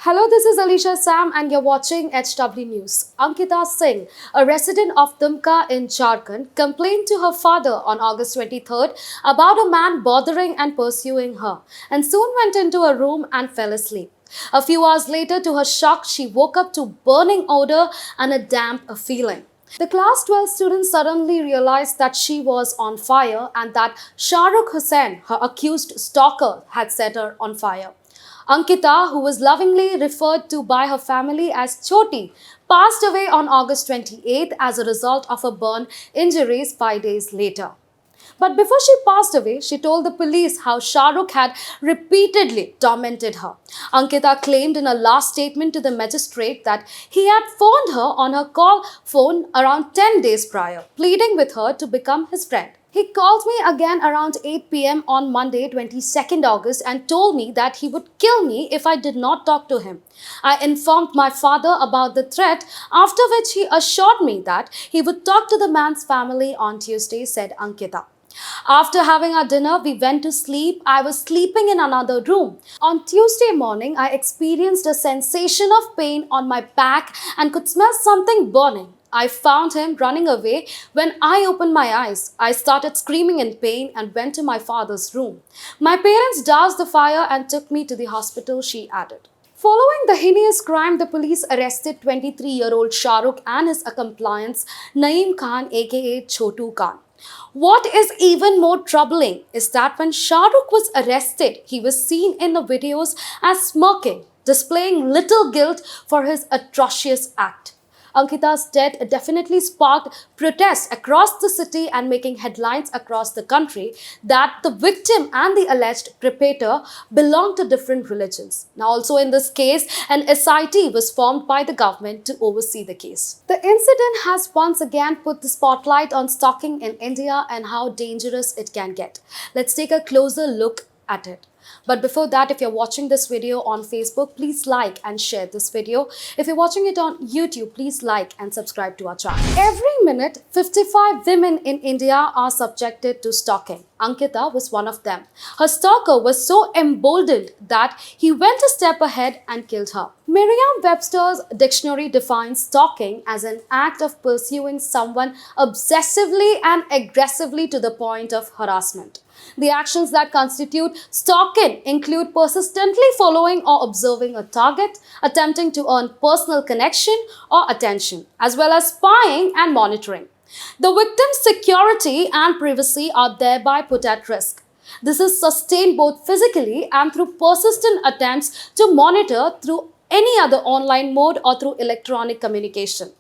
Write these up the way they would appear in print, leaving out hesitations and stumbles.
Hello, this is Alicia Sam and you're watching HW News. Ankita Singh, a resident of Dumka in Jharkhand, complained to her father on August 23rd about a man bothering and pursuing her and soon went into a room and fell asleep. A few hours later, to her shock, she woke up to burning odor and a damp feeling. The class 12 student suddenly realized that she was on fire and that Shahrukh Hussain, her accused stalker, had set her on fire. Ankita, who was lovingly referred to by her family as Choti, passed away on August 28th as a result of her burn injuries 5 days later. But before she passed away, she told the police how Shahrukh had repeatedly tormented her. Ankita claimed in a last statement to the magistrate that he had phoned her on her call phone around 10 days prior, pleading with her to become his friend. He called me again around 8 p.m. on Monday, 22nd August, and told me that he would kill me if I did not talk to him. I informed my father about the threat, after which he assured me that he would talk to the man's family on Tuesday, said Ankita. After having our dinner, we went to sleep. I was sleeping in another room. On Tuesday morning, I experienced a sensation of pain on my back and could smell something burning. I found him running away. When I opened my eyes, I started screaming in pain and went to my father's room. My parents doused the fire and took me to the hospital, she added. Following the heinous crime, the police arrested 23-year-old Shahrukh and his accomplice Naeem Khan aka Chotu Khan. What is even more troubling is that when Shahrukh was arrested, he was seen in the videos as smirking, displaying little guilt for his atrocious act. Ankita's death definitely sparked protests across the city and making headlines across the country that the victim and the alleged perpetrator belong to different religions. Now, also in this case, an SIT was formed by the government to oversee the case. The incident has once again put the spotlight on stalking in India and how dangerous it can get. Let's take a closer look at it. But before that, if you're watching this video on Facebook, please like and share this video. If you're watching it on YouTube, please like and subscribe to our channel. Every minute, 55 women in India are subjected to stalking. Ankita was one of them. Her stalker was so emboldened that he went a step ahead and killed her. Merriam-Webster's dictionary defines stalking as an act of pursuing someone obsessively and aggressively to the point of harassment. The actions that constitute stalking include persistently following or observing a target, attempting to earn personal connection or attention, as well as spying and monitoring. The victim's security and privacy are thereby put at risk. This is sustained both physically and through persistent attempts to monitor through any other online mode or through electronic communication.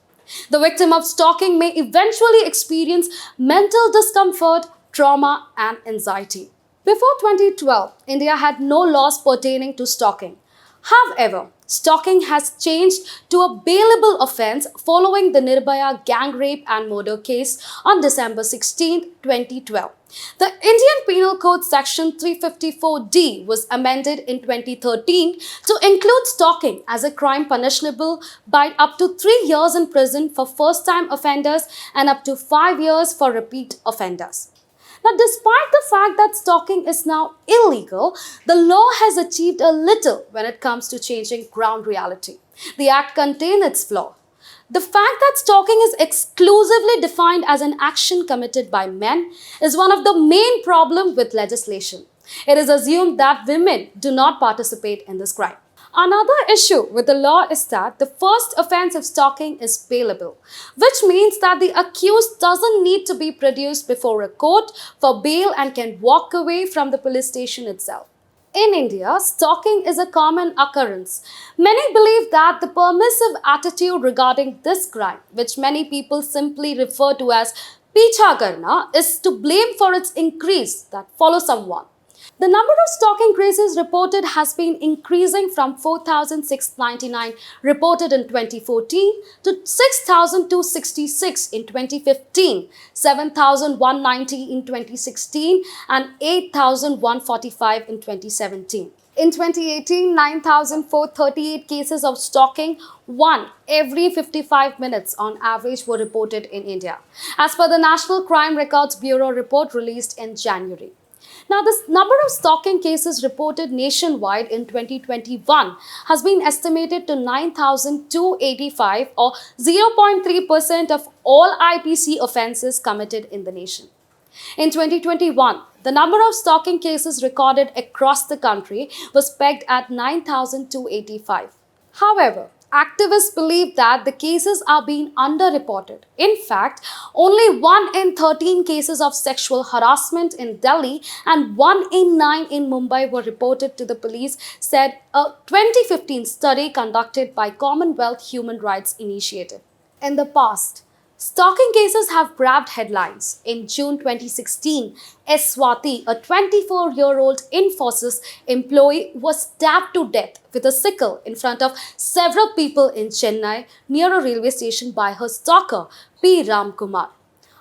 The victim of stalking may eventually experience mental discomfort, trauma and anxiety. Before 2012, India had no laws pertaining to stalking. However, stalking has changed to a bailable offence following the Nirbhaya gang rape and murder case on December 16, 2012. The Indian Penal Code Section 354D was amended in 2013 to include stalking as a crime punishable by up to 3 years in prison for first-time offenders and up to 5 years for repeat offenders. Now, despite the fact that stalking is now illegal, the law has achieved a little when it comes to changing ground reality. The act contains its flaw. The fact that stalking is exclusively defined as an action committed by men is one of the main problems with legislation. It is assumed that women do not participate in this crime. Another issue with the law is that the first offense of stalking is bailable, which means that the accused doesn't need to be produced before a court for bail and can walk away from the police station itself. In India, stalking is a common occurrence. Many believe that the permissive attitude regarding this crime, which many people simply refer to as picha karna, is to blame for its increase that follows someone. The number of stalking cases reported has been increasing from 4,699 reported in 2014 to 6,266 in 2015, 7,190 in 2016 and 8,145 in 2017. In 2018, 9,438 cases of stalking, 1 every 55 minutes on average, were reported in India, as per the National Crime Records Bureau report released in January. Now, the number of stalking cases reported nationwide in 2021 has been estimated to 9,285, or 0.3% of all IPC offences committed in the nation. In 2021, the number of stalking cases recorded across the country was pegged at 9,285. However, activists believe that the cases are being underreported. In fact, only 1 in 13 cases of sexual harassment in Delhi and 1 in 9 in Mumbai were reported to the police, said a 2015 study conducted by Commonwealth Human Rights Initiative. In the past, stalking cases have grabbed headlines. In June 2016, Swati, a 24-year-old Infosys employee, was stabbed to death with a sickle in front of several people in Chennai near a railway station by her stalker, P. Ramkumar.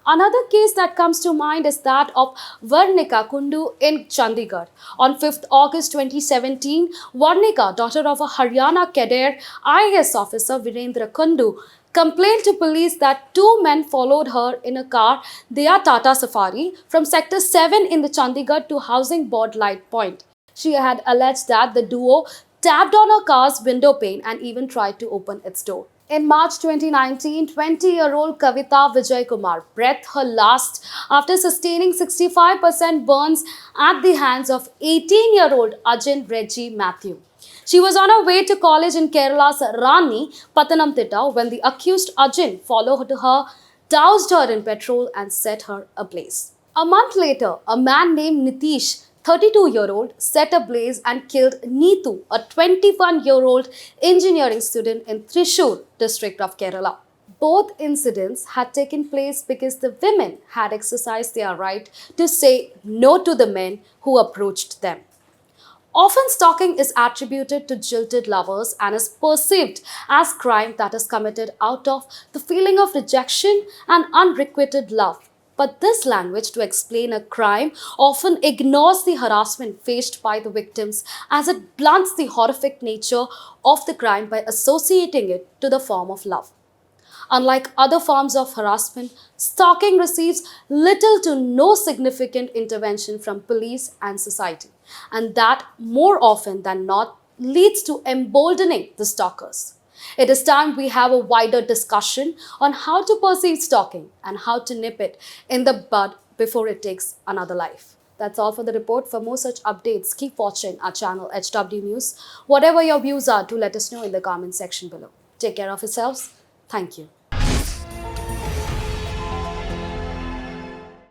Another case that comes to mind is that of Varnika Kundu in Chandigarh. On 5th August 2017, Varnika, daughter of a Haryana cadet IAS officer Virendra Kundu, complained to police that two men followed her in a car, their Tata Safari, from Sector 7 in the Chandigarh to Housing Board Light Point. She had alleged that the duo tapped on her car's window pane and even tried to open its door. In March 2019, 20-year-old Kavita Vijay Kumar breathed her last after sustaining 65% burns at the hands of 18-year-old Ajin Reggie Matthew. She was on her way to college in Kerala's Rani, Pathanamthitta, when the accused Ajin followed her, doused her in petrol and set her ablaze. A month later, a man named Nitish, 32-year-old, set ablaze and killed Neetu, a 21-year-old engineering student in Thrissur district of Kerala. Both incidents had taken place because the women had exercised their right to say no to the men who approached them. Often stalking is attributed to jilted lovers and is perceived as crime that is committed out of the feeling of rejection and unrequited love. But this language to explain a crime often ignores the harassment faced by the victims, as it blunts the horrific nature of the crime by associating it to the form of love. Unlike other forms of harassment, stalking receives little to no significant intervention from police and society, and that more often than not leads to emboldening the stalkers. It is time we have a wider discussion on how to perceive stalking and how to nip it in the bud before it takes another life. That's all for the report. For more such updates, keep watching our channel HW News. Whatever your views are, do let us know in the comment section below. Take care of yourselves. Thank you.